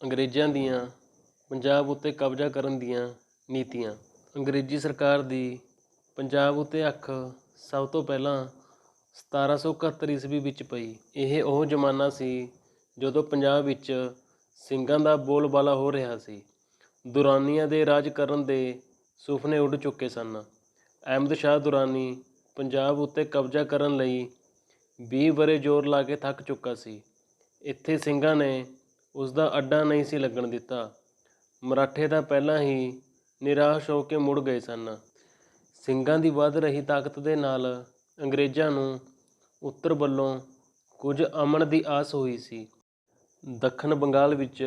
ਅੰਗਰੇਜ਼ਾਂ ਦੀਆਂ ਪੰਜਾਬ ਉੱਤੇ ਕਬਜ਼ਾ ਕਰਨ ਦੀਆਂ ਨੀਤੀਆਂ। ਅੰਗਰੇਜ਼ੀ ਸਰਕਾਰ ਦੀ ਪੰਜਾਬ ਉੱਤੇ ਅੱਖ ਸਭ ਤੋਂ ਪਹਿਲਾਂ 1771 ਈਸਵੀ ਵਿੱਚ ਪਈ। ਇਹ ਉਹ ਜ਼ਮਾਨਾ ਸੀ ਜਦੋਂ ਪੰਜਾਬ ਵਿੱਚ ਸਿੰਘਾਂ ਦਾ ਬੋਲਬਾਲਾ ਹੋ ਰਿਹਾ ਸੀ। ਦੁਰਾਨੀਆਂ ਦੇ ਰਾਜ ਕਰਨ ਦੇ ਸੁਪਨੇ ਉੱਡ ਚੁੱਕੇ ਸਨ। ਅਹਿਮਦ ਸ਼ਾਹ ਦੁਰਾਨੀ ਪੰਜਾਬ ਉੱਤੇ ਕਬਜ਼ਾ ਕਰਨ ਲਈ 20 ਵਰ੍ਹੇ ਜ਼ੋਰ ਲਾ ਕੇ ਥੱਕ ਚੁੱਕਾ ਸੀ। ਇੱਥੇ ਸਿੰਘਾਂ ਨੇ ਉਸ ਦਾ ਅੱਡਾ ਨਹੀਂ ਸੀ ਲੱਗਣ ਦਿੱਤਾ। ਮਰਾਠੇ ਤਾਂ ਪਹਿਲਾਂ ਹੀ ਨਿਰਾਸ਼ ਹੋ ਕੇ ਮੁੜ ਗਏ ਸਨ। ਸਿੰਘਾਂ ਦੀ ਵੱਧ ਰਹੀ ਤਾਕਤ ਦੇ ਨਾਲ ਅੰਗਰੇਜ਼ਾਂ ਨੂੰ ਉੱਤਰ ਵੱਲੋਂ ਕੁਝ ਅਮਨ ਦੀ ਆਸ ਹੋਈ ਸੀ। ਦੱਖਣ ਬੰਗਾਲ ਵਿੱਚ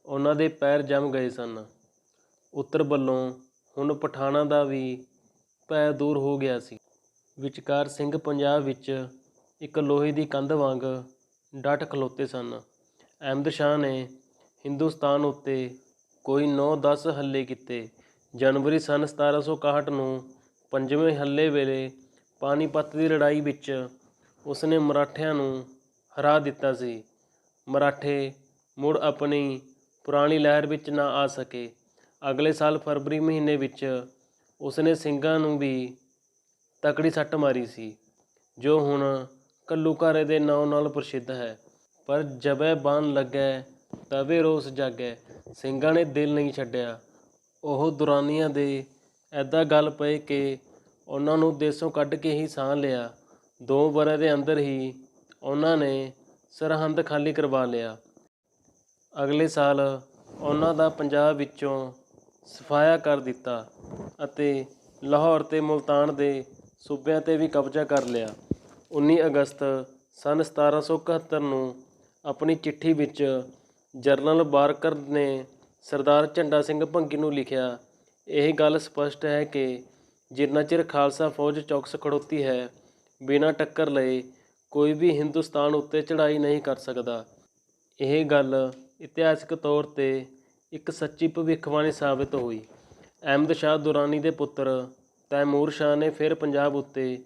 ਉਹਨਾਂ ਦੇ ਪੈਰ ਜੰਮ ਗਏ ਸਨ। ਉੱਤਰ ਵੱਲੋਂ ਹੁਣ ਪਠਾਣਾਂ ਦਾ ਵੀ ਭੈ ਦੂਰ ਹੋ ਗਿਆ ਸੀ। ਵਿਚਕਾਰ ਸਿੰਘ ਪੰਜਾਬ ਵਿੱਚ ਇੱਕ ਲੋਹੇ ਦੀ ਕੰਧ ਵਾਂਗ ਡਟ ਖਲੋਤੇ ਸਨ। ਅਹਿਮਦ ਸ਼ਾਹ ਨੇ ਹਿੰਦੁਸਤਾਨ ਉੱਤੇ ਕੋਈ 9-10 ਹੱਲੇ ਕੀਤੇ। ਜਨਵਰੀ ਸੰਨ 1761 ਨੂੰ 5ਵੇਂ ਹੱਲੇ ਵੇਲੇ ਪਾਣੀਪਤ ਦੀ ਲੜਾਈ ਵਿੱਚ ਉਸਨੇ ਮਰਾਠਿਆਂ ਨੂੰ ਹਰਾ ਦਿੱਤਾ ਸੀ। ਮਰਾਠੇ ਮੁੜ ਆਪਣੀ ਪੁਰਾਣੀ ਲਹਿਰ ਵਿੱਚ ਨਾ ਆ ਸਕੇ। ਅਗਲੇ ਸਾਲ ਫਰਵਰੀ ਮਹੀਨੇ ਵਿੱਚ ਉਸਨੇ ਸਿੰਘਾਂ ਨੂੰ ਵੀ ਤਕੜੀ ਸੱਟ ਮਾਰੀ ਸੀ, ਜੋ ਹੁਣ ਘੱਲੂਘਾਰੇ ਦੇ ਨਾਂ ਨਾਲ ਪ੍ਰਸਿੱਧ ਹੈ। ਪਰ ਜਬੇ ਬਾਣ ਲੱਗੈ ਤਬੇ ਰੋਸ ਜਾਗੈ। ਸਿੰਘਾਂ ਨੇ ਦਿਲ ਨਹੀਂ ਛੱਡਿਆ। ਉਹ ਦੁਰਾਨੀਆਂ ਦੇ ਐਦਾਂ ਗਲ ਪਏ ਕਿ ਉਹਨਾਂ ਨੂੰ ਦੇਸ਼ੋਂ ਕੱਢ ਕੇ ਹੀ ਸਾਹ ਲਿਆ। 2 ਵਰ੍ਹੇ ਦੇ ਅੰਦਰ ਹੀ ਉਹਨਾਂ ਨੇ ਸਰਹੰਦ ਖਾਲੀ ਕਰਵਾ ਲਿਆ। ਅਗਲੇ ਸਾਲ ਉਹਨਾਂ ਦਾ ਪੰਜਾਬ ਵਿੱਚੋਂ ਸਫਾਇਆ ਕਰ ਦਿੱਤਾ ਅਤੇ ਲਾਹੌਰ ਤੇ ਮੁਲਤਾਨ ਦੇ ਸੂਬਿਆਂ 'ਤੇ ਵੀ ਕਬਜ਼ਾ ਕਰ ਲਿਆ। 19 ਅਗਸਤ ਸੰਨ 1771 ਨੂੰ ਆਪਣੀ ਚਿੱਠੀ ਵਿੱਚ ਜਨਰਲ ਬਾਰਕਰ ਨੇ ਸਰਦਾਰ ਝੰਡਾ ਸਿੰਘ ਭੰਗੀ ਨੂੰ ਲਿਖਿਆ, ਇਹ ਗੱਲ ਸਪਸ਼ਟ ਹੈ ਕਿ ਜਿੰਨਾ ਚਿਰ ਖਾਲਸਾ ਫੌਜ ਚੌਕਸ ਖੜੋਤੀ ਹੈ, ਬਿਨਾਂ ਟੱਕਰ ਲਏ ਕੋਈ ਵੀ ਹਿੰਦੁਸਤਾਨ ਉੱਤੇ ਚੜ੍ਹਾਈ ਨਹੀਂ ਕਰ ਸਕਦਾ। ਇਹ ਗੱਲ ਇਤਿਹਾਸਕ ਤੌਰ 'ਤੇ ਇੱਕ ਸੱਚੀ ਭਵਿੱਖਬਾਣੀ ਸਾਬਿਤ ਹੋਈ। ਅਹਿਮਦ ਸ਼ਾਹ ਦੁਰਾਨੀ ਦੇ ਪੁੱਤਰ ਤੈਮੂਰ ਸ਼ਾਹ ਨੇ ਫਿਰ ਪੰਜਾਬ ਉੱਤੇ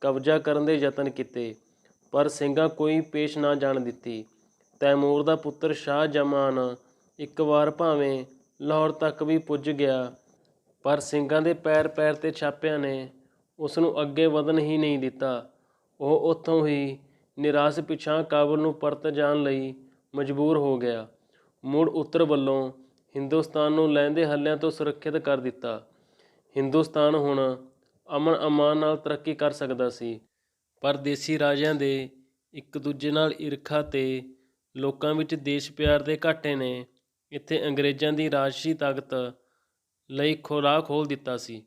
ਕਬਜ਼ਾ ਕਰਨ ਦੇ ਯਤਨ ਕੀਤੇ, ਪਰ ਸਿੰਘਾਂ ਕੋਈ ਪੇਸ਼ ਨਾ ਜਾਣ ਦਿੱਤੀ। ਤੈਮੂਰ ਦਾ ਪੁੱਤਰ ਸ਼ਾਹ ਜਮਾਨ ਇੱਕ ਵਾਰ ਭਾਵੇਂ ਲਾਹੌਰ ਤੱਕ ਵੀ ਪੁੱਜ ਗਿਆ, ਪਰ ਸਿੰਘਾਂ ਦੇ ਪੈਰ ਪੈਰ 'ਤੇ ਛਾਪਿਆਂ ਨੇ ਉਸ ਨੂੰ ਅੱਗੇ ਵਧਣ ਹੀ ਨਹੀਂ ਦਿੱਤਾ। ਉਹ ਉੱਥੋਂ ਹੀ ਨਿਰਾਸ਼ ਪਿਛਾਂਹ ਕਾਬਲ ਨੂੰ ਪਰਤ ਜਾਣ ਲਈ ਮਜਬੂਰ ਹੋ ਗਿਆ। ਮੁੜ ਉੱਤਰ ਵੱਲੋਂ ਹਿੰਦੁਸਤਾਨ ਨੂੰ ਲਹਿੰਦੇ ਹੱਲਿਆਂ ਤੋਂ ਸੁਰੱਖਿਅਤ ਕਰ ਦਿੱਤਾ। ਹਿੰਦੁਸਤਾਨ ਹੁਣ ਅਮਨ ਅਮਾਨ ਨਾਲ ਤਰੱਕੀ ਕਰ ਸਕਦਾ ਸੀ, ਪਰ ਦੇਸੀ ਰਾਜਿਆਂ ਦੇ ਇੱਕ ਦੂਜੇ ਨਾਲ ਈਰਖਾ ਤੇ ਲੋਕਾਂ ਵਿੱਚ ਦੇਸ਼ ਪਿਆਰ ਦੇ ਘਾਟੇ ਨੇ ਇੱਥੇ ਅੰਗਰੇਜ਼ਾਂ ਦੀ ਰਾਜਸੀ ਤਾਕਤ ਲਈ ਰਾਹ ਖੋਲ੍ਹ ਦਿੱਤਾ ਸੀ।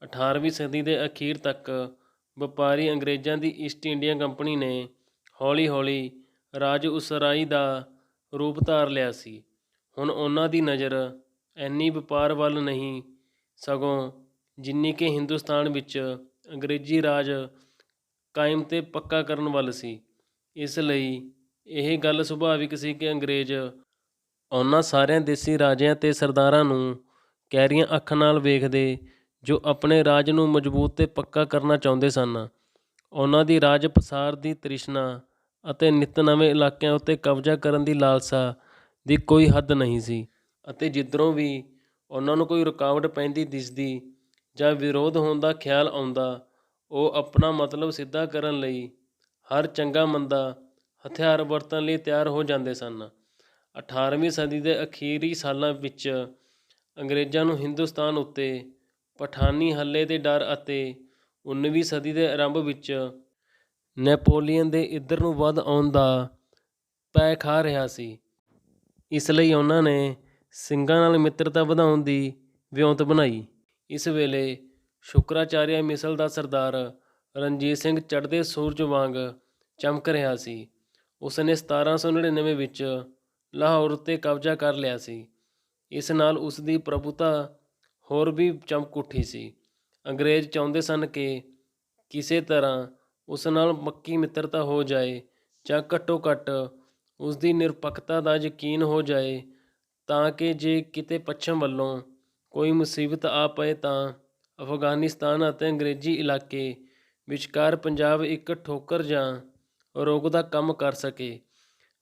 18ਵੀਂ ਸਦੀ ਦੇ ਅਖੀਰ ਤੱਕ ਵਪਾਰੀ ਅੰਗਰੇਜ਼ਾਂ ਦੀ ਈਸਟ ਇੰਡੀਆ ਕੰਪਨੀ ਨੇ ਹੌਲੀ ਹੌਲੀ ਰਾਜ ਉਸਰਾਈ ਦਾ ਰੂਪ ਧਾਰ ਲਿਆ ਸੀ। ਹੁਣ ਉਹਨਾਂ ਦੀ ਨਜ਼ਰ ਇੰਨੀ ਵਪਾਰ ਵੱਲ ਨਹੀਂ, ਸਗੋਂ ਜਿੰਨੀ ਕਿ ਹਿੰਦੁਸਤਾਨ ਵਿੱਚ ਅੰਗਰੇਜ਼ੀ ਰਾਜ ਕਾਇਮ ਤੇ ਪੱਕਾ ਕਰਨ ਵੱਲ ਸੀ। ਇਸ ਲਈ ਇਹ ਗੱਲ ਸੁਭਾਵਿਕ ਸੀ ਕਿ ਅੰਗਰੇਜ਼ ਉਹਨਾਂ ਸਾਰਿਆਂ ਦੇਸੀ ਰਾਜਿਆਂ ਤੇ ਸਰਦਾਰਾਂ ਨੂੰ ਕੈਰੀਆਂ ਅੱਖਾਂ ਨਾਲ ਵੇਖਦੇ ਜੋ ਆਪਣੇ ਰਾਜ ਨੂੰ ਮਜ਼ਬੂਤ ਤੇ ਪੱਕਾ ਕਰਨਾ ਚਾਹੁੰਦੇ ਸਨ। ਉਹਨਾਂ ਦੀ ਰਾਜ ਪਸਾਰ ਦੀ ਤ੍ਰਿਸ਼ਨਾ ਅਤੇ ਨਿੱਤ ਨਵੇਂ ਇਲਾਕਿਆਂ ਉੱਤੇ ਕਬਜ਼ਾ ਕਰਨ ਦੀ ਲਾਲਸਾ ਦੀ ਕੋਈ ਹੱਦ ਨਹੀਂ ਸੀ, ਅਤੇ ਜਿੱਧਰੋਂ ਵੀ ਉਹਨਾਂ ਨੂੰ ਕੋਈ ਰੁਕਾਵਟ ਪੈਂਦੀ ਦਿਸਦੀ ਜਾਂ ਵਿਰੋਧ ਹੋਣ ਦਾ ਖਿਆਲ ਆਉਂਦਾ, ਉਹ ਆਪਣਾ ਮਤਲਬ ਸਿੱਧਾ ਕਰਨ ਲਈ ਹਰ ਚੰਗਾ ਮੰਦਾ ਹਥਿਆਰ ਵਰਤਣ ਲਈ ਤਿਆਰ ਹੋ ਜਾਂਦੇ ਸਨ। 18ਵੀਂ ਸਦੀ ਦੇ ਅਖੀਰੀ ਸਾਲਾਂ ਵਿੱਚ ਅੰਗਰੇਜ਼ਾਂ ਨੂੰ ਹਿੰਦੁਸਤਾਨ ਉੱਤੇ ਪਠਾਨੀ ਹੱਲੇ ਦੇ ਡਰ ਅਤੇ 19ਵੀਂ ਸਦੀ ਦੇ ਆਰੰਭ ਵਿੱਚ ਨੈਪੋਲੀਅਨ ਦੇ ਇੱਧਰ ਨੂੰ ਵੱਧ ਆਉਣ ਦਾ ਭੈ ਖਾ ਰਿਹਾ ਸੀ। ਇਸ ਲਈ ਉਹਨਾਂ ਨੇ ਸਿੰਘਾਂ ਨਾਲ ਮਿੱਤਰਤਾ ਵਧਾਉਣ ਦੀ ਵਿਉਂਤ ਬਣਾਈ। ਇਸ ਵੇਲੇ ਸ਼ੁਕਰਾਚਾਰੀਆ ਮਿਸਲ ਦਾ ਸਰਦਾਰ ਰਣਜੀਤ ਸਿੰਘ ਚੜ੍ਹਦੇ ਸੂਰਜ ਵਾਂਗ ਚਮਕ ਰਿਹਾ ਸੀ। ਉਸਨੇ 1799 ਵਿੱਚ ਲਾਹੌਰ ਉੱਤੇ ਕਬਜ਼ਾ ਕਰ ਲਿਆ ਸੀ। ਇਸ ਨਾਲ ਉਸ ਦੀ ਪ੍ਰਭੂਤਾ ਹੋਰ ਵੀ ਚਮਕ ਉੱਠੀ ਸੀ। ਅੰਗਰੇਜ਼ ਚਾਹੁੰਦੇ ਸਨ ਕਿ ਕਿਸੇ ਤਰ੍ਹਾਂ ਉਸ ਨਾਲ ਪੱਕੀ ਮਿੱਤਰਤਾ ਹੋ ਜਾਏ, ਜਾਂ ਘੱਟੋ ਘੱਟ ਉਸ ਦੀ ਨਿਰਪੱਖਤਾ ਦਾ ਯਕੀਨ ਹੋ ਜਾਏ, ਤਾਂ ਕਿ ਜੇ ਕਿਤੇ ਪੱਛਮ ਵੱਲੋਂ ਕੋਈ ਮੁਸੀਬਤ ਆ ਪਏ ਤਾਂ ਅਫਗਾਨਿਸਤਾਨ ਅਤੇ ਅੰਗਰੇਜ਼ੀ ਇਲਾਕੇ ਵਿਚਕਾਰ ਪੰਜਾਬ ਇੱਕ ਠੋਕਰ ਜਾਂ ਰੋਕ ਦਾ ਕੰਮ ਕਰ ਸਕੇ।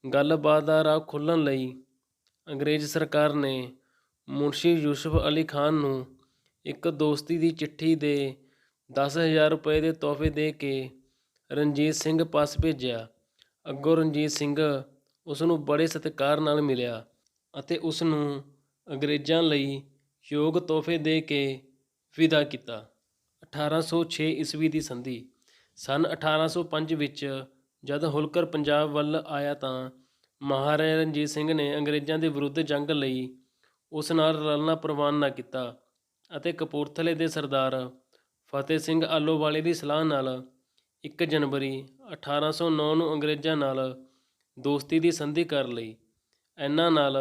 ਗੱਲਬਾਤ ਦਾ ਰਾਹ ਖੁੱਲ੍ਹਣ ਲਈ ਅੰਗਰੇਜ਼ ਸਰਕਾਰ ਨੇ ਮੁਨਸ਼ੀ ਯੂਸਫ ਅਲੀ ਖਾਨ ਨੂੰ ਇੱਕ ਦੋਸਤੀ ਦੀ ਚਿੱਠੀ ਦੇ 10,000 ਰੁਪਏ ਦੇ ਤੋਹਫੇ ਦੇ ਕੇ ਰਣਜੀਤ ਸਿੰਘ ਪਾਸ ਭੇਜਿਆ। ਅੱਗੋਂ ਰਣਜੀਤ ਸਿੰਘ ਉਸ ਨੂੰ ਬੜੇ ਸਤਿਕਾਰ ਨਾਲ ਮਿਲਿਆ ਅਤੇ ਉਸ ਨੂੰ ਅੰਗਰੇਜ਼ਾਂ ਲਈ ਯੋਗ ਤੋਹਫੇ ਦੇ ਕੇ ਵਿਦਾ ਕੀਤਾ। 1806 ਈਸਵੀ ਦੀ ਸੰਧੀ। ਸੰਨ 1805 ਵਿੱਚ ਜਦ ਹੋਲਕਰ ਪੰਜਾਬ ਵੱਲ ਆਇਆ ਤਾਂ ਮਹਾਰਾਜਾ ਰਣਜੀਤ ਸਿੰਘ ਨੇ ਅੰਗਰੇਜ਼ਾਂ ਦੇ ਵਿਰੁੱਧ ਜੰਗ ਲਈ ਉਸ ਨਾਲ ਰਲਣਾ ਪ੍ਰਵਾਨ ਨਾ ਕੀਤਾ ਅਤੇ ਕਪੂਰਥਲੇ ਦੇ ਸਰਦਾਰ ਫਤਿਹ ਸਿੰਘ ਆਲੋਵਾਲੇ ਦੀ ਸਲਾਹ ਨਾਲ 1 ਜਨਵਰੀ 1809 ਨੂੰ ਅੰਗਰੇਜ਼ਾਂ ਨਾਲ ਦੋਸਤੀ ਦੀ ਸੰਧੀ ਕਰ ਲਈ। ਇਹਨਾਂ ਨਾਲ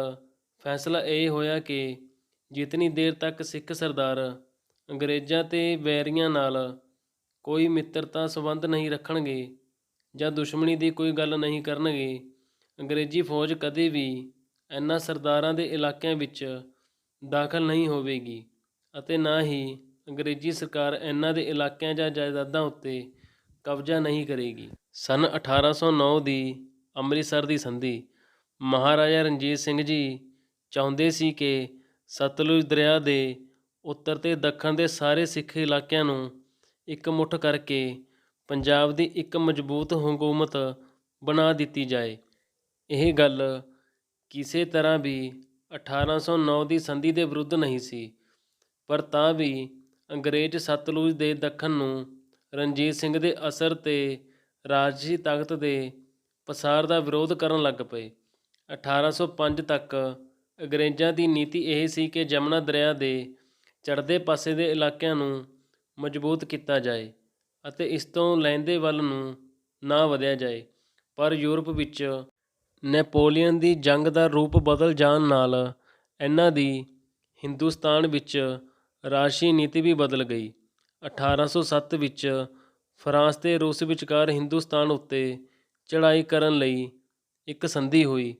ਫੈਸਲਾ ਇਹ ਹੋਇਆ ਕਿ ਜਿਤਨੀ ਦੇਰ ਤੱਕ ਸਿੱਖ ਸਰਦਾਰ ਅੰਗਰੇਜ਼ਾਂ ਤੇ ਵੈਰੀਆਂ ਨਾਲ ਕੋਈ ਮਿੱਤਰਤਾ ਸੰਬੰਧ ਨਹੀਂ ਰੱਖਣਗੇ ਜਾਂ ਦੁਸ਼ਮਣੀ ਦੀ ਕੋਈ ਗੱਲ ਨਹੀਂ ਕਰਨਗੇ, ਅੰਗਰੇਜ਼ੀ ਫੌਜ ਕਦੇ ਵੀ ਇਹਨਾਂ ਸਰਦਾਰਾਂ ਦੇ ਇਲਾਕਿਆਂ ਵਿੱਚ ਦਾਖਲ ਨਹੀਂ ਹੋਵੇਗੀ ਅਤੇ ਨਾ ਹੀ ਅੰਗਰੇਜ਼ੀ ਸਰਕਾਰ ਇਹਨਾਂ ਦੇ ਇਲਾਕਿਆਂ ਜਾਂ ਜਾਇਦਾਦਾਂ ਉੱਤੇ ਕਬਜ਼ਾ ਨਹੀਂ ਕਰੇਗੀ। ਸੰਨ 1809 ਦੀ ਅੰਮ੍ਰਿਤਸਰ ਦੀ ਸੰਧੀ। ਮਹਾਰਾਜਾ ਰਣਜੀਤ ਸਿੰਘ ਜੀ ਚਾਹੁੰਦੇ ਸੀ ਕਿ ਸਤਲੁਜ ਦਰਿਆ ਦੇ ਉੱਤਰ ਤੇ ਦੱਖਣ ਦੇ ਸਾਰੇ ਸਿੱਖ ਇਲਾਕਿਆਂ ਨੂੰ ਇਕਮੁੱਠ ਕਰਕੇ ਪੰਜਾਬ ਦੀ ਇੱਕ ਮਜ਼ਬੂਤ ਹਕੂਮਤ ਬਣਾ ਦਿੱਤੀ ਜਾਏ। ਇਹ ਗੱਲ ਕਿਸੇ ਤਰ੍ਹਾਂ ਵੀ 1809 ਦੀ ਸੰਧੀ ਦੇ ਵਿਰੁੱਧ ਨਹੀਂ ਸੀ, ਪਰ ਤਾਂ ਵੀ ਅੰਗਰੇਜ਼ ਸਤਲੁਜ ਦੇ ਦੱਖਣ ਨੂੰ ਰਣਜੀਤ ਸਿੰਘ ਦੇ ਅਸਰ ਤੇ ਰਾਜਸੀ ਤਾਕਤ ਦੇ ਪਸਾਰ ਦਾ ਵਿਰੋਧ ਕਰਨ ਲੱਗ ਪਏ। 1805 ਤੱਕ ਅੰਗਰੇਜ਼ਾਂ ਦੀ ਨੀਤੀ ਇਹ ਸੀ ਕਿ ਜਮਨਾ ਦਰਿਆ ਦੇ ਚੜ੍ਹਦੇ ਪਾਸੇ ਦੇ ਇਲਾਕਿਆਂ ਨੂੰ ਮਜ਼ਬੂਤ ਕੀਤਾ ਜਾਏ ਅਤੇ ਇਸ ਤੋਂ ਲਹਿੰਦੇ ਵੱਲ ਨੂੰ ਨਾ ਵਧਿਆ ਜਾਏ। ਪਰ ਯੂਰਪ ਵਿੱਚ ਨੈਪੋਲੀਅਨ ਦੀ ਜੰਗ ਦਾ ਰੂਪ ਬਦਲ ਜਾਣ ਨਾਲ ਇਹਨਾਂ ਦੀ ਹਿੰਦੁਸਤਾਨ ਵਿੱਚ ਰਾਜਸੀ ਨੀਤੀ ਵੀ ਬਦਲ ਗਈ। 1807 ਵਿੱਚ ਫਰਾਂਸ ਤੇ ਰੂਸ ਵਿਚਕਾਰ ਹਿੰਦੁਸਤਾਨ ਉੱਤੇ ਚੜ੍ਹਾਈ ਕਰਨ ਲਈ ਇੱਕ ਸੰਧੀ ਹੋਈ।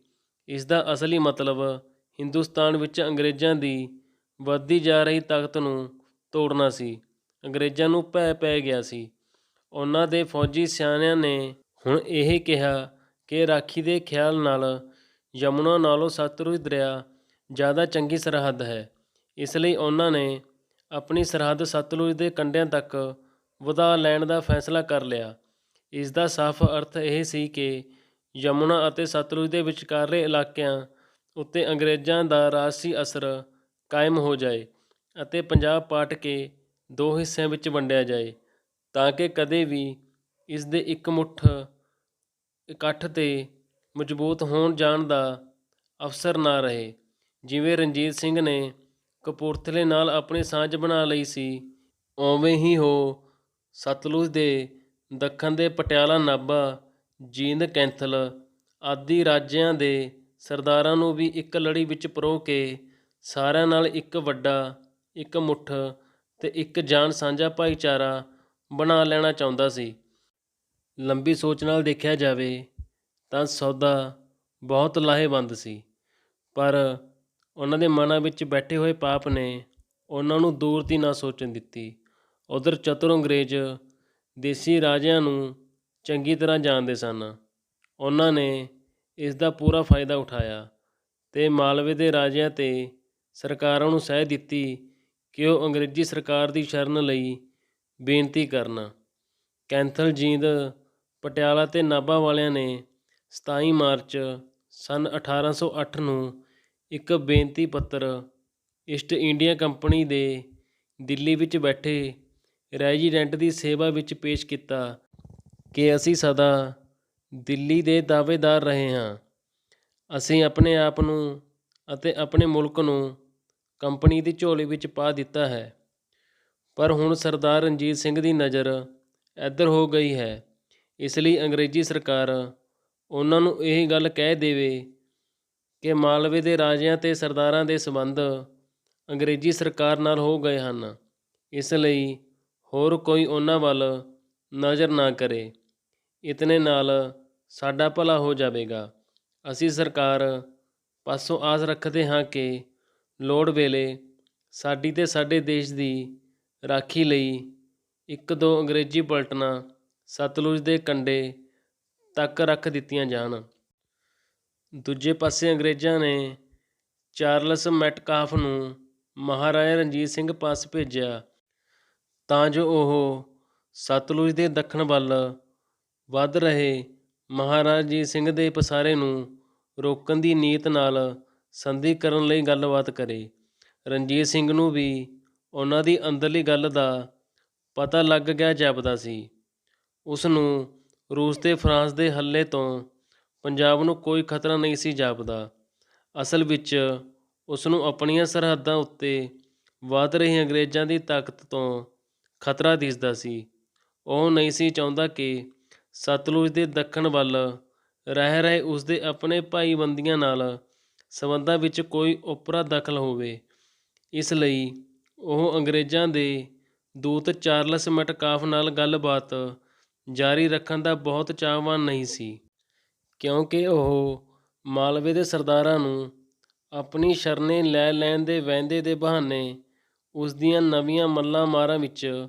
ਇਸ ਦਾ ਅਸਲੀ ਮਤਲਬ ਹਿੰਦੁਸਤਾਨ ਵਿੱਚ ਅੰਗਰੇਜ਼ਾਂ ਦੀ ਵੱਧਦੀ ਜਾ ਰਹੀ ਤਾਕਤ ਨੂੰ ਤੋੜਨਾ ਸੀ। ਅੰਗਰੇਜ਼ਾਂ ਨੂੰ ਭੈ ਪੈ ਗਿਆ ਸੀ। ਉਹਨਾਂ ਦੇ ਫੌਜੀ ਸਿਆਣਿਆਂ ਨੇ ਹੁਣ ਇਹ ਕਿਹਾ ਕਿ ਰਾਖੀ ਦੇ ਖਿਆਲ ਨਾਲ ਯਮੁਨਾ ਨਾਲੋਂ ਸਤਲੁਜ ਦਰਿਆ ਜ਼ਿਆਦਾ ਚੰਗੀ ਸਰਹੱਦ ਹੈ। ਇਸ ਲਈ ਉਹਨਾਂ ਨੇ ਆਪਣੀ ਸਰਹੱਦ ਸਤਲੁਜ ਦੇ ਕੰਢਿਆਂ ਤੱਕ ਵਧਾ ਲੈਣ ਦਾ ਫੈਸਲਾ ਕਰ ਲਿਆ। ਇਸ ਦਾ ਸਾਫ਼ ਅਰਥ ਇਹ ਸੀ ਕਿ ਯਮੁਨਾ ਅਤੇ ਸਤਲੁਜ ਦੇ ਵਿਚਕਾਰਲੇ ਇਲਾਕਿਆਂ ਉੱਤੇ ਅੰਗਰੇਜ਼ਾਂ ਦਾ ਰਾਜਸੀ ਅਸਰ ਕਾਇਮ ਹੋ ਜਾਏ ਅਤੇ ਪੰਜਾਬ ਪਾਟ ਕੇ 2 ਹਿੱਸਿਆਂ ਵਿੱਚ ਵੰਡਿਆ ਜਾਏ ਤਾਂ ਕਿ ਕਦੇ ਵੀ ਇਸ ਦੇ ਇਕੱਠ ਤੇ ਮਜ਼ਬੂਤ ਹੋਣ ਜਾਣ ਦਾ ਅਵਸਰ ਨਾ ਰਹੇ। ਜਿਵੇਂ ਰਣਜੀਤ ਸਿੰਘ ਨੇ ਕਪੂਰਥਲੇ ਨਾਲ ਆਪਣੀ ਸਾਂਝ ਬਣਾ ਲਈ ਸੀ, ਉਵੇਂ ਹੀ ਉਹ ਸਤਲੁਜ ਦੇ ਦੱਖਣ ਦੇ ਪਟਿਆਲਾ, ਨਾਭਾ, ਜੀਂਦ, ਕੈਂਥਲ ਆਦਿ ਰਾਜਿਆਂ ਦੇ ਸਰਦਾਰਾਂ ਨੂੰ ਵੀ ਇੱਕ ਲੜੀ ਵਿੱਚ ਪਰੋ ਕੇ ਸਾਰਿਆਂ ਨਾਲ ਇੱਕ ਵੱਡਾ, ਇੱਕ ਮੁੱਠ ਤੇ ਇੱਕ ਜਾਨ ਸਾਂਝਾ ਭਾਈਚਾਰਾ ਬਣਾ ਲੈਣਾ ਚਾਹੁੰਦਾ ਸੀ। ਲੰਬੀ ਸੋਚ ਨਾਲ ਦੇਖਿਆ ਜਾਵੇ ਤਾਂ ਸੌਦਾ ਬਹੁਤ ਲਾਹੇਵੰਦ ਸੀ, ਪਰ ਉਹਨਾਂ ਦੇ ਮਨਾਂ ਵਿੱਚ ਬੈਠੇ ਹੋਏ ਪਾਪ ਨੇ ਉਹਨਾਂ ਨੂੰ ਦੂਰ ਦੀ ਨਾ ਸੋਚਣ ਦਿੱਤੀ। ਉੱਧਰ ਚਤੁਰ ਅੰਗਰੇਜ਼ ਦੇਸੀ ਰਾਜਿਆਂ ਨੂੰ ਚੰਗੀ ਤਰ੍ਹਾਂ ਜਾਣਦੇ ਸਨ। ਉਹਨਾਂ ਨੇ ਇਸ ਦਾ ਪੂਰਾ ਫਾਇਦਾ ਉਠਾਇਆ ਤੇ ਮਾਲਵੇ ਦੇ ਰਾਜਿਆਂ ਤੇ ਸਰਕਾਰਾਂ ਨੂੰ ਸਹਿ ਦਿੱਤੀ ਕਿ ਉਹ ਅੰਗਰੇਜ਼ੀ ਸਰਕਾਰ ਦੀ ਸ਼ਰਨ ਲਈ ਬੇਨਤੀ ਕਰਨ। ਕੈਂਥਲ, ਜੀਂਦ, ਪਟਿਆਲਾ ਤੇ ਨਾਭਾ ਵਾਲਿਆਂ ਨੇ 27 ਮਾਰਚ ਸੰਨ 1808 ਨੂੰ ਇੱਕ ਬੇਨਤੀ ਪੱਤਰ ਈਸਟ ਇੰਡੀਆ ਕੰਪਨੀ ਦੇ ਦਿੱਲੀ ਵਿੱਚ ਬੈਠੇ ਰੈਜੀਡੈਂਟ ਦੀ ਸੇਵਾ ਵਿੱਚ ਪੇਸ਼ ਕੀਤਾ ਕਿ ਅਸੀਂ ਸਦਾ ਦਿੱਲੀ ਦੇ ਦਾਅਵੇਦਾਰ ਰਹੇ ਹਾਂ। ਅਸੀਂ ਆਪਣੇ ਆਪ ਨੂੰ ਅਤੇ ਆਪਣੇ ਮੁਲਕ ਨੂੰ ਕੰਪਨੀ ਦੀ ਝੋਲੀ ਵਿੱਚ ਪਾ ਦਿੱਤਾ ਹੈ, ਪਰ ਹੁਣ ਸਰਦਾਰ ਰਣਜੀਤ ਸਿੰਘ ਦੀ ਨਜ਼ਰ ਇੱਧਰ ਹੋ ਗਈ ਹੈ। ਇਸ ਲਈ ਅੰਗਰੇਜ਼ੀ ਸਰਕਾਰ ਉਹਨਾਂ ਨੂੰ ਇਹ ਗੱਲ ਕਹਿ ਦੇਵੇ ਕਿ ਮਾਲਵੇ ਦੇ ਰਾਜਿਆਂ ਤੇ ਸਰਦਾਰਾਂ ਦੇ ਸੰਬੰਧ ਅੰਗਰੇਜ਼ੀ ਸਰਕਾਰ ਨਾਲ ਹੋ ਗਏ ਹਨ, ਇਸ ਲਈ ਹੋਰ ਕੋਈ ਉਹਨਾਂ ਵੱਲ ਨਜ਼ਰ ਨਾ ਕਰੇ। ਇਤਨੇ ਨਾਲ ਸਾਡਾ ਭਲਾ ਹੋ ਜਾਵੇਗਾ। ਅਸੀਂ ਸਰਕਾਰ ਪਾਸੋਂ ਆਸ ਰੱਖਦੇ ਹਾਂ ਕਿ ਲੋੜ ਵੇਲੇ ਸਾਡੀ ਤੇ ਸਾਡੇ ਦੇਸ਼ ਦੀ ਰਾਖੀ ਲਈ 1-2 ਅੰਗਰੇਜ਼ੀ ਪਲਟਨਾਂ ਸਤਲੁਜ ਦੇ ਕੰਢੇ ਤੱਕ ਰੱਖ ਦਿੱਤੀਆਂ ਜਾਣ। ਦੂਜੇ ਪਾਸੇ ਅੰਗਰੇਜ਼ਾਂ ਨੇ ਚਾਰਲਸ ਮੈਟਕਾਫ ਨੂੰ ਮਹਾਰਾਜਾ ਰਣਜੀਤ ਸਿੰਘ ਪਾਸ ਭੇਜਿਆ ਤਾਂ ਜੋ ਉਹ ਸਤਲੁਜ ਦੇ ਦੱਖਣ ਵੱਲ ਵੱਧ ਰਹੇ ਮਹਾਰਾਜਾ ਰਣਜੀਤ ਸਿੰਘ ਦੇ ਪਸਾਰੇ ਨੂੰ ਰੋਕਣ ਦੀ ਨੀਅਤ ਨਾਲ ਸੰਧੀ ਕਰਨ ਲਈ ਗੱਲਬਾਤ ਕਰੇ। ਰਣਜੀਤ ਸਿੰਘ ਨੂੰ ਵੀ ਉਹਨਾਂ ਦੀ ਅੰਦਰਲੀ ਗੱਲ ਦਾ ਪਤਾ ਲੱਗ ਗਿਆ ਜਾਪਦਾ ਸੀ। ਉਸ ਨੂੰ ਰੂਸ ਤੇ ਫਰਾਂਸ ਦੇ ਹੱਲੇ ਤੋਂ ਪੰਜਾਬ ਨੂੰ ਕੋਈ ਖਤਰਾ ਨਹੀਂ ਸੀ ਜਾਪਦਾ। ਅਸਲ ਵਿੱਚ ਉਸ ਨੂੰ ਆਪਣੀਆਂ ਸਰਹੱਦਾਂ ਉੱਤੇ ਵਧ ਰਹੀ ਅੰਗਰੇਜ਼ਾਂ ਦੀ ਤਾਕਤ ਤੋਂ ਖਤਰਾ ਦਿਸਦਾ ਸੀ। ਉਹ ਨਹੀਂ ਸੀ ਚਾਹੁੰਦਾ ਕਿ ਸਤਲੁਜ ਦੇ ਦੱਖਣ ਵੱਲ ਰਹਿ ਰਹੇ ਉਸਦੇ ਆਪਣੇ ਭਾਈਬੰਦੀਆਂ ਨਾਲ ਸੰਬੰਧਾਂ ਵਿੱਚ ਕੋਈ ਓਪਰਾ ਦਖਲ ਹੋਵੇ। ਇਸ ਲਈ ਉਹ ਅੰਗਰੇਜ਼ਾਂ ਦੇ ਦੂਤ ਚਾਰਲਸ ਮੈਟਕਾਫ ਨਾਲ ਗੱਲਬਾਤ ਜਾਰੀ ਰੱਖਣ ਦਾ ਬਹੁਤ ਚਾਹਵਾਨ ਨਹੀਂ ਸੀ, ਕਿਉਂਕਿ ਉਹ ਮਾਲਵੇ ਦੇ ਸਰਦਾਰਾਂ ਨੂੰ ਆਪਣੀ ਸ਼ਰਨੇ ਲੈ ਲੈਣ ਦੇ ਵਹਿੰਦੇ ਦੇ ਬਹਾਨੇ ਉਸ ਦੀਆਂ ਨਵੀਆਂ ਮੱਲਾਂ ਮਾਰਾਂ ਵਿੱਚ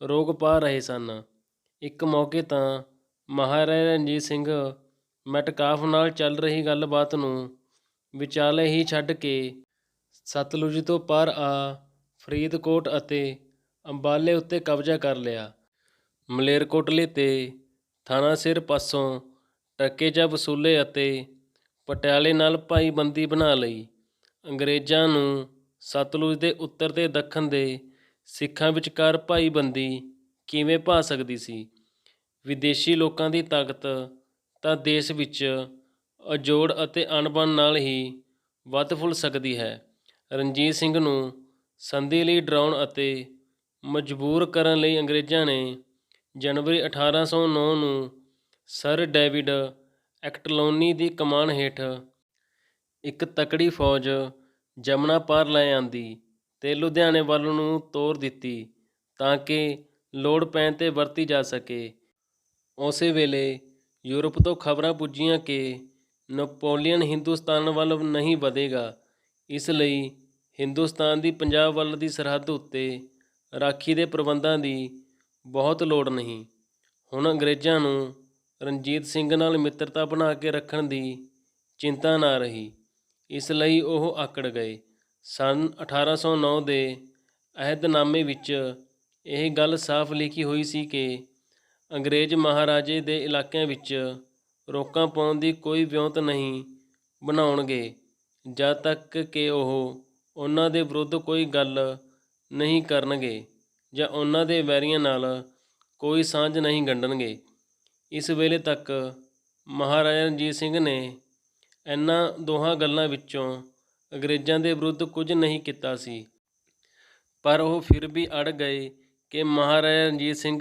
ਰੋਕ ਪਾ ਰਹੇ ਸਨ। ਇੱਕ ਮੌਕੇ ਤਾਂ ਮਹਾਰਾਜਾ ਰਣਜੀਤ ਸਿੰਘ ਮੈਟਕਾਫ ਨਾਲ ਚੱਲ ਰਹੀ ਗੱਲਬਾਤ ਨੂੰ ਵਿਚਾਲੇ ਹੀ ਛੱਡ ਕੇ ਸਤਲੁਜ ਤੋਂ ਪਾਰ ਆ ਫਰੀਦਕੋਟ ਅਤੇ ਅੰਬਾਲੇ ਉੱਤੇ ਕਬਜ਼ਾ ਕਰ ਲਿਆ। ਮਲੇਰਕੋਟਲੇ ਤੇ ਥਾਨਾਸਿਰ ਪਾਸੋਂ ਟਕੇ ਜਾਂ ਵਸੂਲੇ ਅਤੇ ਪਟਿਆਲੇ ਨਾਲ ਭਾਈਬੰਦੀ ਬਣਾ ਲਈ। ਅੰਗਰੇਜ਼ਾਂ ਨੂੰ ਸਤਲੁਜ ਦੇ ਉੱਤਰ ਤੇ ਦੱਖਣ ਦੇ ਸਿੱਖਾਂ ਵਿਚਕਾਰ ਭਾਈਬੰਦੀ ਕਿਵੇਂ ਭਾ ਸਕਦੀ ਸੀ? ਵਿਦੇਸ਼ੀ ਲੋਕਾਂ ਦੀ ਤਾਕਤ ਤਾਂ ਦੇਸ਼ ਵਿੱਚ ਅਜੋੜ ਅਤੇ ਅਣਬਣ ਨਾਲ ਹੀ ਵੱਧ ਫੁੱਲ ਸਕਦੀ ਹੈ। ਰਣਜੀਤ ਸਿੰਘ ਨੂੰ ਸੰਧੀ ਲਈ ਡਰਾਉਣ ਅਤੇ ਮਜਬੂਰ ਕਰਨ ਲਈ ਅੰਗਰੇਜ਼ਾਂ ਨੇ ਜਨਵਰੀ 1809 ਨੂੰ ਸਰ ਡੇਵਿਡ ਐਕਟਲੋਨੀ ਦੀ ਕਮਾਨ ਹੇਠ ਇੱਕ ਤਕੜੀ ਫੌਜ ਜਮਨਾ ਪਾਰ ਲੈ ਆਂਦੀ ਤੇ ਲੁਧਿਆਣੇ ਵੱਲ ਨੂੰ ਤੋਰ ਦਿੱਤੀ ਤਾਂ ਕਿ ਲੋੜ ਪੈਣ 'ਤੇ ਵਰਤੀ ਜਾ ਸਕੇ। ਉਸੇ ਵੇਲੇ ਯੂਰਪ ਤੋਂ ਖਬਰਾਂ ਪੁੱਜੀਆਂ ਕਿ ਨੈਪੋਲੀਅਨ ਹਿੰਦੁਸਤਾਨ ਵੱਲ ਨਹੀਂ ਵਧੇਗਾ। ਇਸ ਲਈ ਹਿੰਦੁਸਤਾਨ ਦੀ ਪੰਜਾਬ ਵੱਲ ਦੀ ਸਰਹੱਦ ਉੱਤੇ ਰਾਖੀ ਦੇ ਪ੍ਰਬੰਧਾਂ ਦੀ ਬਹੁਤ ਲੋੜ ਨਹੀਂ। ਹੁਣ ਅੰਗਰੇਜ਼ਾਂ ਨੂੰ ਰਣਜੀਤ ਸਿੰਘ ਨਾਲ ਮਿੱਤਰਤਾ ਬਣਾ ਕੇ ਰੱਖਣ ਦੀ ਚਿੰਤਾ ਨਾ ਰਹੀ। ਇਸ ਲਈ ਉਹ ਆਕੜ ਗਏ। ਸੰਨ 1809 ਦੇ ਅਹਿਦਨਾਮੇ ਵਿੱਚ ਇਹ ਗੱਲ ਸਾਫ਼ ਲਿਖੀ ਹੋਈ ਸੀ ਕਿ ਅੰਗਰੇਜ਼ ਮਹਾਰਾਜੇ ਦੇ ਇਲਾਕਿਆਂ ਵਿੱਚ ਰੋਕਾਂ ਪਾਉਣ ਦੀ ਕੋਈ ਵਿਉਂਤ ਨਹੀਂ ਬਣਾਉਣਗੇ ਜਦ ਤੱਕ ਕਿ ਉਹ ਉਹਨਾਂ ਦੇ ਵਿਰੁੱਧ ਕੋਈ ਗੱਲ ਨਹੀਂ ਕਰਨਗੇ ਜਾਂ ਉਹਨਾਂ ਦੇ ਵੈਰੀਆਂ ਨਾਲ ਕੋਈ ਸਾਂਝ ਨਹੀਂ ਗੰਢਣਗੇ। ਇਸ ਵੇਲੇ ਤੱਕ ਮਹਾਰਾਜਾ ਰਣਜੀਤ ਸਿੰਘ ਨੇ ਇਹਨਾਂ ਦੋਹਾਂ ਗੱਲਾਂ ਵਿੱਚੋਂ ਅੰਗਰੇਜ਼ਾਂ ਦੇ ਵਿਰੁੱਧ ਕੁਝ ਨਹੀਂ ਕੀਤਾ ਸੀ, ਪਰ ਉਹ ਫਿਰ ਵੀ ਅੜ ਗਏ ਕਿ ਮਹਾਰਾਜਾ ਰਣਜੀਤ ਸਿੰਘ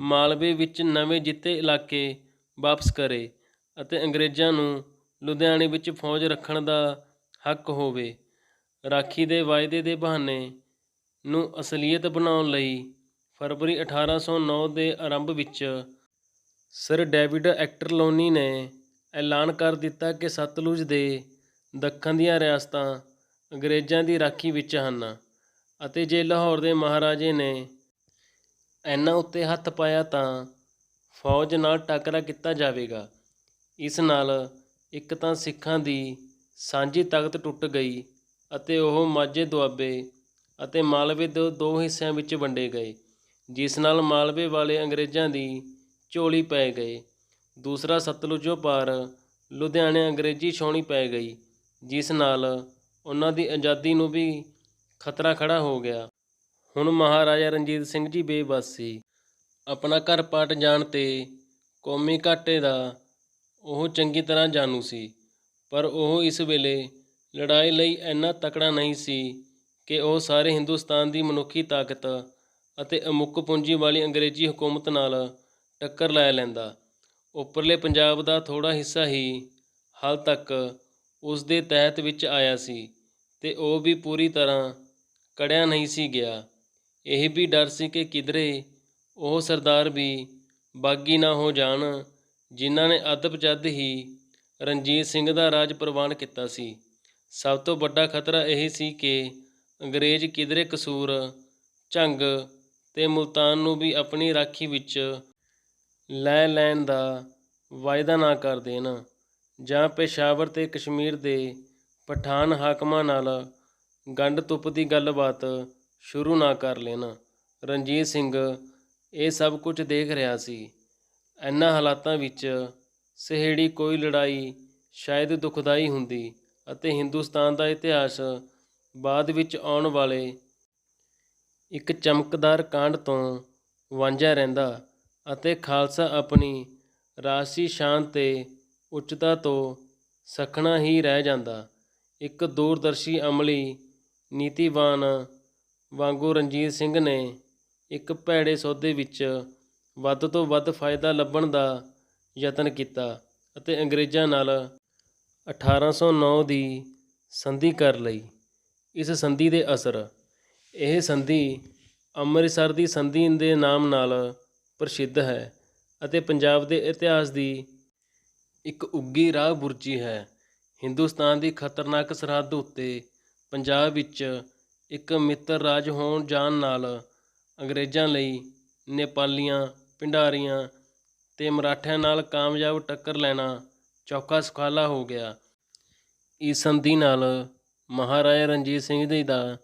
ਮਾਲਵੇ ਵਿੱਚ ਨਵੇਂ ਜਿੱਤੇ ਇਲਾਕੇ ਵਾਪਸ ਕਰੇ ਅਤੇ ਅੰਗਰੇਜ਼ਾਂ ਨੂੰ ਲੁਧਿਆਣੇ ਵਿੱਚ ਫੌਜ ਰੱਖਣ ਦਾ ਹੱਕ ਹੋਵੇ। ਰਾਖੀ ਦੇ ਵਾਅਦੇ ਦੇ ਬਹਾਨੇ ਨੂੰ ਅਸਲੀਅਤ ਬਣਾਉਣ ਲਈ ਫਰਵਰੀ 1809 ਦੇ ਆਰੰਭ ਵਿੱਚ ਸਰ ਡੇਵਿਡ ਐਕਟਲੋਨੀ ਨੇ ਐਲਾਨ ਕਰ ਦਿੱਤਾ ਕਿ ਸਤਲੁਜ ਦੇ ਦੱਖਣ ਦੀਆਂ ਰਿਆਸਤਾਂ ਅੰਗਰੇਜ਼ਾਂ ਦੀ ਰਾਖੀ ਵਿੱਚ ਹਨ ਅਤੇ ਜੇ ਲਾਹੌਰ ਦੇ ਮਹਾਰਾਜੇ ਨੇ ਇਹਨਾਂ ਉੱਤੇ ਹੱਥ ਪਾਇਆ ਤਾਂ ਫੌਜ ਨਾਲ ਟਾਕਰਾ ਕੀਤਾ ਜਾਵੇਗਾ। ਇਸ ਨਾਲ ਇੱਕ ਤਾਂ ਸਿੱਖਾਂ ਦੀ ਸਾਂਝੀ ਤਾਕਤ ਟੁੱਟ ਗਈ ਅਤੇ ਉਹ ਮਾਝੇ ਦੁਆਬੇ ਅਤੇ ਮਾਲਵੇ ਦੇ ਦੋ ਹਿੱਸਿਆਂ ਵਿੱਚ ਵੰਡੇ ਗਏ, ਜਿਸ ਨਾਲ ਮਾਲਵੇ ਵਾਲੇ ਅੰਗਰੇਜ਼ਾਂ ਦੀ ਝੋਲੀ ਪੈ ਗਏ। ਦੂਸਰਾ, ਸਤਲੁਜੋਂ ਪਾਰ ਲੁਧਿਆਣੇ ਅੰਗਰੇਜ਼ੀ ਛਾਉਣੀ ਪੈ ਗਈ, ਜਿਸ ਨਾਲ ਉਹਨਾਂ ਦੀ ਆਜ਼ਾਦੀ ਨੂੰ ਵੀ ਖਤਰਾ ਖੜਾ ਹੋ ਗਿਆ। ਹੁਣ ਮਹਾਰਾਜਾ ਰਣਜੀਤ ਸਿੰਘ ਜੀ ਬੇਬਸ ਸੀ। ਆਪਣਾ ਘਰ ਪਾਟ ਜਾਣ 'ਤੇ ਕੌਮੀ ਘਾਟੇ ਦਾ ਉਹ ਚੰਗੀ ਤਰ੍ਹਾਂ ਜਾਣੂ ਸੀ, ਪਰ ਉਹ ਇਸ ਵੇਲੇ ਲੜਾਈ ਲਈ ਇੰਨਾ ਤਕੜਾ ਨਹੀਂ ਸੀ ਕਿ ਉਹ ਸਾਰੇ ਹਿੰਦੁਸਤਾਨ ਦੀ ਮਨੁੱਖੀ ਤਾਕਤ ਅਤੇ ਅਮੁੱਕ ਪੂੰਜੀ ਵਾਲੀ ਅੰਗਰੇਜ਼ੀ ਹਕੂਮਤ ਨਾਲ ਟੱਕਰ ਲੈ ਲੈਂਦਾ। ਉੱਪਰਲੇ ਪੰਜਾਬ ਦਾ ਥੋੜ੍ਹਾ ਹਿੱਸਾ ਹੀ ਹਾਲ ਤੱਕ ਉਸ ਦੇ ਤਹਿਤ ਵਿੱਚ ਆਇਆ ਸੀ ਤੇ ਉਹ ਵੀ ਪੂਰੀ ਤਰ੍ਹਾਂ ਕੜਿਆ ਨਹੀਂ ਸੀ ਗਿਆ। ਇਹ ਵੀ ਡਰ ਸੀ ਕਿ ਕਿਧਰੇ ਉਹ ਸਰਦਾਰ ਵੀ ਬਾਗੀ ਨਾ ਹੋ ਜਾਣ ਜਿਨ੍ਹਾਂ ਨੇ ਅੱਧ-ਪਚੱਧ ਹੀ ਰਣਜੀਤ ਸਿੰਘ ਦਾ ਰਾਜ ਪ੍ਰਵਾਨ ਕੀਤਾ ਸੀ। ਸਭ ਤੋਂ ਵੱਡਾ ਖਤਰਾ ਇਹ ਸੀ ਕਿ ਅੰਗਰੇਜ਼ ਕਿਧਰੇ ਕਸੂਰ, ਝੰਗ ਤੇ ਮੁਲਤਾਨ ਨੂੰ ਵੀ ਆਪਣੀ ਰਾਖੀ ਵਿੱਚ ਲੈ ਲੈਣ ਦਾ ਵਾਅਦਾ ਨਾ ਕਰ ਦੇਣ ਜਾਂ ਪੇਸ਼ਾਵਰ ਤੇ ਕਸ਼ਮੀਰ ਦੇ ਪਠਾਨ ਹਾਕਮਾਂ ਨਾਲ ਗੰਢ ਤੁੱਪ ਦੀ ਗੱਲਬਾਤ ਸ਼ੁਰੂ ਨਾ ਕਰ ਲੈਣ। ਰਣਜੀਤ ਸਿੰਘ ਇਹ ਸਭ ਕੁਝ ਦੇਖ ਰਿਹਾ ਸੀ। ਇਹਨਾਂ ਹਾਲਾਤਾਂ ਵਿੱਚ ਸਹੇੜੀ ਕੋਈ ਲੜਾਈ ਸ਼ਾਇਦ ਦੁਖਦਾਈ ਹੁੰਦੀ ਅਤੇ ਹਿੰਦੁਸਤਾਨ ਦਾ ਇਤਿਹਾਸ ਬਾਅਦ ਵਿੱਚ ਆਉਣ ਵਾਲੇ ਇੱਕ ਚਮਕਦਾਰ ਕਾਂਡ ਤੋਂ ਵਾਂਝਾ ਰਹਿੰਦਾ ਅਤੇ ਖਾਲਸਾ ਆਪਣੀ ਰਾਜਸੀ ਸ਼ਾਨ ਤੇ ਉੱਚਤਾ ਤੋਂ ਸੱਖਣਾ ਹੀ ਰਹਿ ਜਾਂਦਾ। ਇੱਕ ਦੂਰਦਰਸ਼ੀ ਅਮਲੀ ਨੀਤੀਵਾਨ ਵਾਂਗੂ ਰਣਜੀਤ ਸਿੰਘ ਨੇ ਇੱਕ ਭੈੜੇ ਸੌਦੇ ਵਿੱਚ ਵੱਧ ਤੋਂ ਵੱਧ ਫਾਇਦਾ ਲੱਭਣ ਦਾ ਯਤਨ ਕੀਤਾ ਅਤੇ ਅੰਗਰੇਜ਼ਾਂ ਨਾਲ 1809 ਦੀ ਸੰਧੀ ਕਰ ਲਈ। ਇਸ ਸੰਧੀ ਦੇ ਅਸਰ ਇਹ ਸੰਧੀ ਅੰਮ੍ਰਿਤਸਰ ਦੀ ਸੰਧੀ ਦੇ ਨਾਮ ਨਾਲ ਪ੍ਰਸਿੱਧ ਹੈ ਅਤੇ ਪੰਜਾਬ ਦੇ ਇਤਿਹਾਸ ਦੀ ਇੱਕ ਉੱਘੀ ਰਾਹ ਬੁਰਜੀ ਹੈ। ਹਿੰਦੁਸਤਾਨ ਦੀ ਖਤਰਨਾਕ ਸਰਹੱਦ ਉੱਤੇ ਪੰਜਾਬ ਵਿੱਚ ਇੱਕ ਮਿੱਤਰ ਰਾਜ ਹੋਣ ਜਾਣ ਨਾਲ ਅੰਗਰੇਜ਼ਾਂ ਲਈ ਨੇਪਾਲੀਆਂ, ਭਿੰਡਾਰੀਆਂ ਤੇ ਮਰਾਠਿਆਂ ਨਾਲ ਕਾਮਯਾਬ ਟੱਕਰ ਲੈਣਾ ਚੌਖਾ ਸੁਖਾਲਾ ਹੋ ਗਿਆ। ਇਸ ਸੰਧੀ ਨਾਲ ਮਹਾਰਾਜਾ ਰਣਜੀਤ ਸਿੰਘ ਜੀ ਦਾ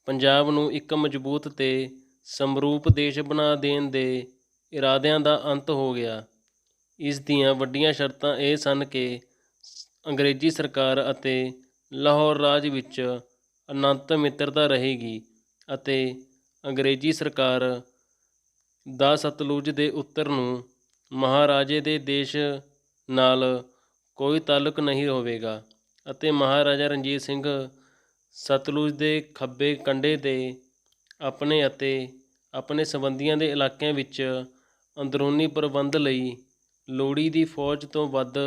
ਪੰਜਾਬ ਨੂੰ ਇੱਕ ਮਜ਼ਬੂਤ ਤੇ ਸਮਰੂਪ ਦੇਸ਼ ਬਣਾ ਦੇਣ ਦੇ ਇਰਾਦਿਆਂ ਦਾ ਅੰਤ ਹੋ ਗਿਆ। ਇਸ ਦੀਆਂ ਵੱਡੀਆਂ ਸ਼ਰਤਾਂ ਇਹ ਸਨ ਕਿ ਅੰਗਰੇਜ਼ੀ ਸਰਕਾਰ ਅਤੇ ਲਾਹੌਰ ਰਾਜ ਵਿੱਚ ਅਨੰਤ ਮਿੱਤਰਤਾ ਰਹੇਗੀ ਅਤੇ ਅੰਗਰੇਜ਼ੀ ਸਰਕਾਰ ਦਾ ਸਤਲੁਜ ਦੇ ਉੱਤਰ ਨੂੰ ਮਹਾਰਾਜੇ ਦੇ ਦੇਸ਼ ਨਾਲ ਕੋਈ ਤਾਲੁਕ ਨਹੀਂ ਹੋਵੇਗਾ ਅਤੇ ਮਹਾਰਾਜਾ ਰਣਜੀਤ ਸਿੰਘ ਸਤਲੁਜ ਦੇ ਖੱਬੇ ਕੰਢੇ 'ਤੇ ਆਪਣੇ ਅਤੇ ਆਪਣੇ ਸੰਬੰਧੀਆਂ ਦੇ ਇਲਾਕਿਆਂ ਵਿੱਚ ਅੰਦਰੂਨੀ ਪ੍ਰਬੰਧ ਲਈ ਲੋੜੀ ਦੀ ਫੌਜ ਤੋਂ ਵੱਧ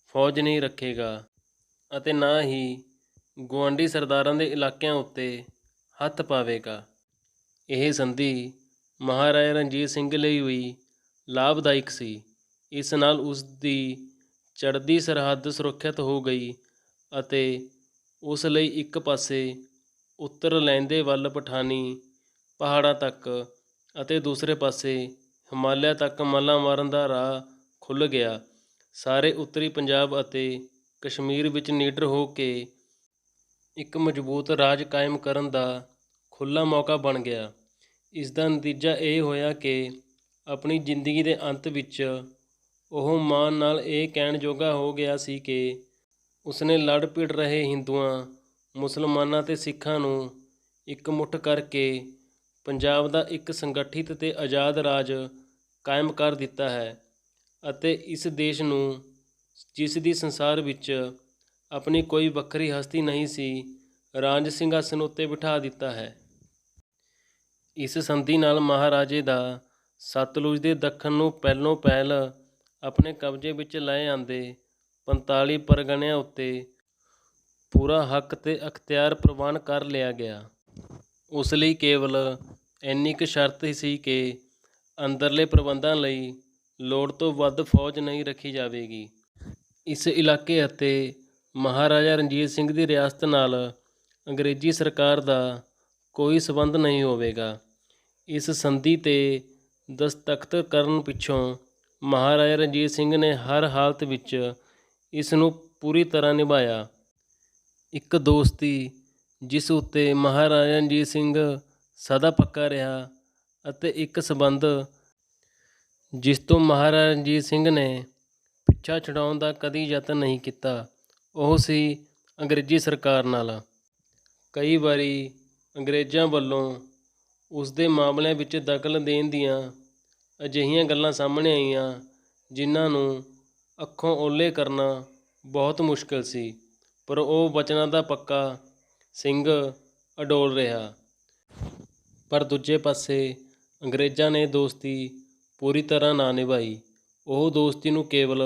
ਫੌਜ ਨਹੀਂ ਰੱਖੇਗਾ ਅਤੇ ਨਾ ਹੀ ਗੁਆਂਢੀ ਸਰਦਾਰਾਂ ਦੇ ਇਲਾਕਿਆਂ ਉੱਤੇ ਹੱਥ ਪਾਵੇਗਾ। ਇਹ ਸੰਧੀ ਮਹਾਰਾਜਾ ਰਣਜੀਤ ਸਿੰਘ ਲਈ ਵੀ ਲਾਭਦਾਇਕ ਸੀ। ਇਸ ਨਾਲ ਉਸ ਦੀ ਚੜ੍ਹਦੀ ਸਰਹੱਦ ਸੁਰੱਖਿਅਤ ਹੋ ਗਈ ਅਤੇ ਉਸ ਲਈ ਇੱਕ ਪਾਸੇ ਉੱਤਰ ਲਹਿੰਦੇ ਵੱਲ ਪਠਾਨੀ ਪਹਾੜਾਂ ਤੱਕ ਅਤੇ ਦੂਸਰੇ ਪਾਸੇ ਹਿਮਾਲਿਆ ਤੱਕ ਮੱਲਾਂ ਮਾਰਨ ਦਾ ਰਾਹ ਖੁੱਲ੍ਹ ਗਿਆ। ਸਾਰੇ ਉੱਤਰੀ ਪੰਜਾਬ ਅਤੇ ਕਸ਼ਮੀਰ ਵਿੱਚ ਨਿਡਰ ਹੋ ਕੇ ਇੱਕ ਮਜ਼ਬੂਤ ਰਾਜ ਕਾਇਮ ਕਰਨ ਦਾ ਖੁੱਲ੍ਹਾ ਮੌਕਾ ਬਣ ਗਿਆ। ਇਸ ਦਾ ਨਤੀਜਾ ਇਹ ਹੋਇਆ ਕਿ ਆਪਣੀ ਜ਼ਿੰਦਗੀ ਦੇ ਅੰਤ ਵਿੱਚ ਉਹ ਮਾਣ ਨਾਲ ਇਹ ਕਹਿਣ ਜੋਗਾ ਹੋ ਗਿਆ ਸੀ ਕਿ ਉਸਨੇ ਲੜ ਭਿੜ ਰਹੇ ਹਿੰਦੂਆਂ, ਮੁਸਲਮਾਨਾਂ ਤੇ ਸਿੱਖਾਂ ਨੂੰ ਇਕਮੁੱਠ ਕਰਕੇ ਪੰਜਾਬ ਦਾ ਇੱਕ ਸੰਗਠਿਤ ਤੇ ਆਜ਼ਾਦ ਰਾਜ ਕਾਇਮ ਕਰ ਦਿੱਤਾ ਹੈ ਅਤੇ ਇਸ ਦੇਸ਼ ਨੂੰ, ਜਿਸ ਦੀ ਸੰਸਾਰ ਵਿੱਚ ਆਪਣੀ ਕੋਈ ਵੱਖਰੀ ਹਸਤੀ ਨਹੀਂ ਸੀ, ਰਾਜ ਸਿੰਘਾਸਨ ਉੱਤੇ ਬਿਠਾ ਦਿੱਤਾ ਹੈ। ਇਸ ਸੰਧੀ ਨਾਲ ਮਹਾਰਾਜੇ ਦਾ ਸਤਲੁਜ ਦੇ ਦੱਖਣ ਨੂੰ ਪਹਿਲੋਂ ਪਹਿਲ ਆਪਣੇ ਕਬਜ਼ੇ ਵਿੱਚ ਲੈ ਆਂਦੇ 45 ਪਰਗਣਿਆਂ ਉੱਤੇ ਪੂਰਾ ਹੱਕ ਤੇ ਅਖਤਿਆਰ ਪ੍ਰਵਾਨ ਕਰ ਲਿਆ ਗਿਆ। ਉਸ ਲਈ ਕੇਵਲ ਇੰਨੀ ਕੁ ਸ਼ਰਤ ਸੀ ਕਿ ਅੰਦਰਲੇ ਪ੍ਰਬੰਧਾਂ ਲਈ ਲੋੜ ਤੋਂ ਵੱਧ ਫੌਜ ਨਹੀਂ ਰੱਖੀ ਜਾਵੇਗੀ। ਇਸ ਇਲਾਕੇ ਅਤੇ ਮਹਾਰਾਜਾ ਰਣਜੀਤ ਸਿੰਘ ਦੀ ਰਿਆਸਤ ਨਾਲ ਅੰਗਰੇਜ਼ੀ ਸਰਕਾਰ ਦਾ ਕੋਈ ਸਬੰਧ ਨਹੀਂ ਹੋਵੇਗਾ। ਇਸ ਸੰਧੀ 'ਤੇ ਦਸਤਖਤ ਕਰਨ ਪਿੱਛੋਂ ਮਹਾਰਾਜਾ ਰਣਜੀਤ ਸਿੰਘ ਨੇ ਹਰ ਹਾਲਤ ਵਿੱਚ ਇਸ ਨੂੰ ਪੂਰੀ ਤਰ੍ਹਾਂ ਨਿਭਾਇਆ। ਇੱਕ ਦੋਸਤੀ ਜਿਸ ਉੱਤੇ ਮਹਾਰਾਜਾ ਰਣਜੀਤ ਸਿੰਘ ਸਦਾ ਪੱਕਾ ਰਿਹਾ ਅਤੇ ਇੱਕ ਸਬੰਧ ਜਿਸ ਤੋਂ ਮਹਾਰਾਜਾ ਰਣਜੀਤ ਸਿੰਘ ਨੇ ਪਿੱਛਾ ਛੁਡਾਉਣ ਦਾ ਕਦੀ ਯਤਨ ਨਹੀਂ ਕੀਤਾ, ਉਹ ਸੀ ਅੰਗਰੇਜ਼ੀ ਸਰਕਾਰ ਨਾਲ। ਕਈ ਵਾਰੀ ਅੰਗਰੇਜ਼ਾਂ ਵੱਲੋਂ ਉਸ ਦੇ ਮਾਮਲਿਆਂ ਵਿੱਚ ਦਖਲ ਦੇਣ ਦੀਆਂ ਅਜਿਹੀਆਂ ਗੱਲਾਂ ਸਾਹਮਣੇ ਆਈਆਂ ਜਿਨ੍ਹਾਂ ਨੂੰ ਅੱਖੋਂ ਓਹਲੇ ਕਰਨਾ ਬਹੁਤ ਮੁਸ਼ਕਿਲ ਸੀ, ਪਰ ਉਹ ਵਚਨਾਂ ਦਾ ਪੱਕਾ ਸਿੰਘ ਅਡੋਲ ਰਿਹਾ। ਪਰ ਦੂਜੇ ਪਾਸੇ ਅੰਗਰੇਜ਼ਾਂ ਨੇ ਦੋਸਤੀ ਪੂਰੀ ਤਰ੍ਹਾਂ ਨਾ ਨਿਭਾਈ। ਉਹ ਦੋਸਤੀ ਨੂੰ ਕੇਵਲ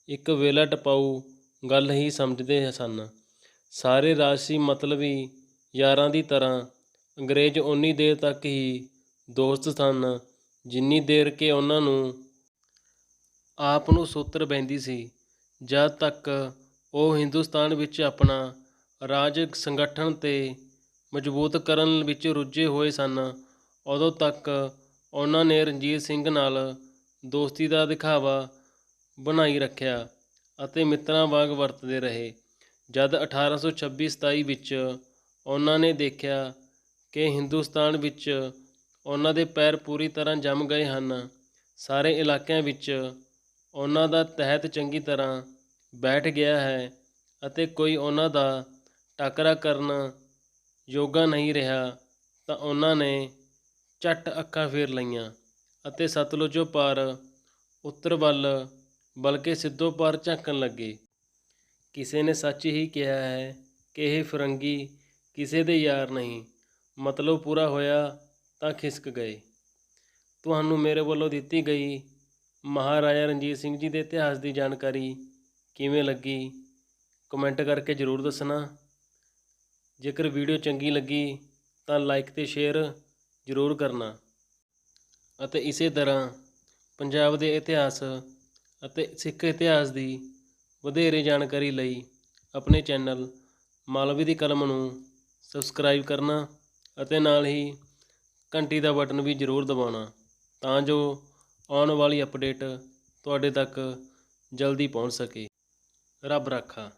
ਇੱਕ ਵੇਲਾ ਟਪਾਊ ਗੱਲ ਹੀ ਸਮਝਦੇ ਸਨ। ਸਾਰੇ ਰਾਜਸੀ ਮਤਲਬੀ ਯਾਰਾਂ ਦੀ ਤਰ੍ਹਾਂ ਅੰਗਰੇਜ਼ ਓਨੀ ਦੇਰ ਤੱਕ ਹੀ ਦੋਸਤ ਸਨ ਜਿੰਨੀ ਦੇਰ ਕਿ ਉਹਨਾਂ ਨੂੰ ਆਪ ਨੂੰ ਸੂਤਰ ਬਹਿੰਦੀ ਸੀ। ਜਦ ਤੱਕ ਉਹ ਹਿੰਦੁਸਤਾਨ ਵਿੱਚ ਆਪਣਾ ਰਾਜ ਸੰਗਠਨ ਤੇ ਮਜ਼ਬੂਤ ਕਰਨ ਵਿੱਚ ਰੁੱਝੇ ਹੋਏ ਸਨ, ਉਦੋਂ ਤੱਕ ਉਹਨਾਂ ਨੇ ਰਣਜੀਤ ਸਿੰਘ ਨਾਲ ਦੋਸਤੀ ਦਾ ਦਿਖਾਵਾ ਬਣਾਈ ਰੱਖਿਆ ਅਤੇ ਮਿੱਤਰਾਂ ਵਾਂਗ ਵਰਤਦੇ ਰਹੇ। ਜਦ 1826-27 ਵਿੱਚ ਉਹਨਾਂ ਨੇ ਦੇਖਿਆ ਕਿ ਹਿੰਦੁਸਤਾਨ ਵਿੱਚ ਉਹਨਾਂ ਦੇ ਪੈਰ ਪੂਰੀ ਤਰ੍ਹਾਂ ਜੰਮ ਗਏ ਹਨ, ਸਾਰੇ ਇਲਾਕਿਆਂ ਵਿੱਚ ਉਹਨਾਂ ਦਾ ਤਹਿਤ ਚੰਗੀ ਤਰ੍ਹਾਂ ਬੈਠ ਗਿਆ ਹੈ ਅਤੇ ਕੋਈ ਉਹਨਾਂ ਦਾ ਟਾਕਰਾ ਕਰਨ ਯੋਗਾ ਨਹੀਂ ਰਿਹਾ, ਤਾਂ ਉਹਨਾਂ ਨੇ ਝੱਟ ਅੱਖਾਂ ਫੇਰ ਲਈਆਂ ਅਤੇ ਸਤਲੁਜੋਂ ਪਾਰ ਉੱਤਰ ਵੱਲ ਬਲਕਿ ਸਿੱਧੋਂ ਪਾਰ ਝਾਕਣ ਲੱਗੇ। ਕਿਸੇ ਨੇ ਸੱਚ ਹੀ ਕਿਹਾ ਹੈ ਕਿ ਇਹ ਫਿਰੰਗੀ ਕਿਸੇ ਦੇ ਯਾਰ ਨਹੀਂ। ਮਤਲਬ ਪੂਰਾ ਹੋਇਆ ਤਾਂ ਖਿਸਕ ਗਏ। ਤੁਹਾਨੂੰ ਮੇਰੇ ਵੱਲੋਂ ਦਿੱਤੀ ਗਈ ਮਹਾਰਾਜਾ ਰਣਜੀਤ ਸਿੰਘ ਜੀ ਦੇ ਇਤਿਹਾਸ ਦੀ ਜਾਣਕਾਰੀ ਕਿਵੇਂ ਲੱਗੀ, ਕਮੈਂਟ ਕਰਕੇ ਜ਼ਰੂਰ ਦੱਸਣਾ। ਜੇਕਰ ਵੀਡੀਓ ਚੰਗੀ ਲੱਗੀ ਤਾਂ ਲਾਈਕ ਅਤੇ ਸ਼ੇਅਰ ਜ਼ਰੂਰ ਕਰਨਾ ਅਤੇ ਇਸੇ ਤਰ੍ਹਾਂ ਪੰਜਾਬ ਦੇ ਇਤਿਹਾਸ ਅਤੇ ਸਿੱਖ ਇਤਿਹਾਸ ਦੀ ਵਧੇਰੇ ਜਾਣਕਾਰੀ ਲਈ ਆਪਣੇ ਚੈਨਲ ਮਾਲਵੀ ਦੀ ਕਲਮ ਨੂੰ ਸਬਸਕ੍ਰਾਈਬ ਕਰਨਾ ਅਤੇ ਨਾਲ ਹੀ ਘੰਟੀ ਦਾ ਬਟਨ ਵੀ ਜ਼ਰੂਰ ਦਬਾਉਣਾ, ਤਾਂ ਜੋ ਆਉਣ ਵਾਲੀ ਅਪਡੇਟ ਤੁਹਾਡੇ ਤੱਕ ਜਲਦੀ ਪਹੁੰਚ ਸਕੇ। ਰੱਬ ਰਾਖਾ।